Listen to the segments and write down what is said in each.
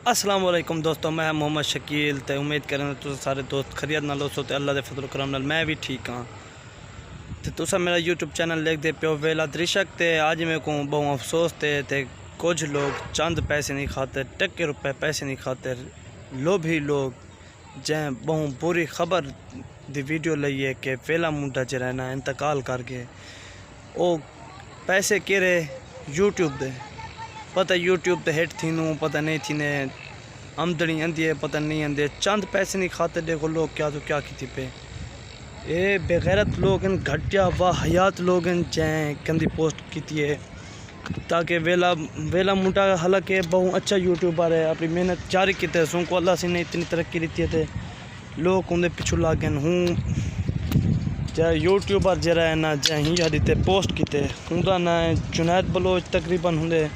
السلام علیکم دوستو، میں محمد شکیل تے امید کریں تو سارے دوست خیریت نال ہو تے اللہ دے فضل و کرم نال میں بھی ٹھیک ہاں تے تساں میرا یوٹیوب چینل دیکھ دے پیو ویلا درشک تے اج میں کو بہت افسوس تے کچھ لوگ چند پیسے نہیں خاطر ٹکے روپے پیسے نہیں خاطر لوبھی لوگ جیں بہت بری خبر دی ویڈیو لئیے کہ ویلا منڈا جڑا نا انتقال کر گئے او پیسے کیرے یوٹیوب دے پتہ یوٹیوب تے ہٹ تھینوں پتہ نہیں تھینے آمدنی آندی ہے پتہ نہیں آندے چند پیسے نہیں خاطر دیکھو لوگ کیا تو کیا کیتی پہ اے بے غیرت لوگ ان گھٹیا و حیات لوگ ان جائیں کندی پوسٹ کیتی ہے تاکہ ویلا منڈا حالانکہ بہت اچھا یوٹیوبر ہے اپنی محنت جاری کیتے سن کو اللہ سے نے اتنی ترقی دیتی ہے لوگ اندے پیچھو لاگن ہوں جا یوٹیوبر جرا ہے نا جائیں ہی دیتے پوسٹ کیتے ہوں دا نا جنید بلوچ تقریباً ہوں دے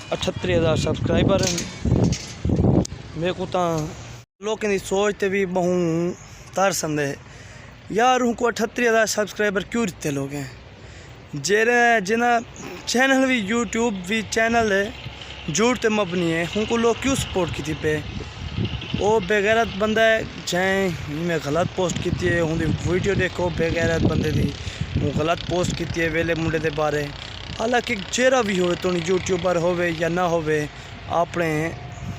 38,000 سبسکرائبر ہیں میں کو تا لوگوں کی سوچ تے بھی بہت ترس آندے یار ہوں کو 38,000 سبسکرائبر کیوں دیتے لوگ ہیں جنہ چینل بھی یوٹیوب بھی چینل ہے جھوٹ تے مبنی ہے ہوں کو لوگ کیوں سپورٹ کی پہ وہ بے غیرت بندہ ہے جائیں میں غلط پوسٹ کیتی ہے ہوں دی ویڈیو دیکھو بے غیرت بندے دی ہوں غلط پوسٹ کیتی ہے ویلے منڈے دے بارے حالانکہ جیڑا بھی ہوئے تو یوٹیوبر ہوئے یا نہ ہوئے اپنے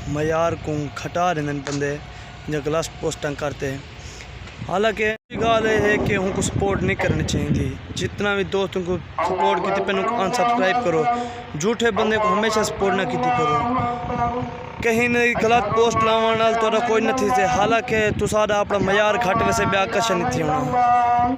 معیار کو کھٹا رہے ہیں بندے جو غلط پوسٹاں کرتے حالانکہ گال ہے کہ ہوں کو سپورٹ نہیں کرنی چاہیے تھی جتنا بھی دوستوں کو سپورٹ کی پہ ان سبسکرائب کرو جھوٹے بندے کو ہمیشہ سپورٹ نہ کی کرو کہیں نہیں غلط پوسٹ لاؤں نال تو کوئی نہ تھی سے حالانکہ تو سارا اپنا معیار گھٹ ویسے بھی آکرشن نہیں تھی ہونا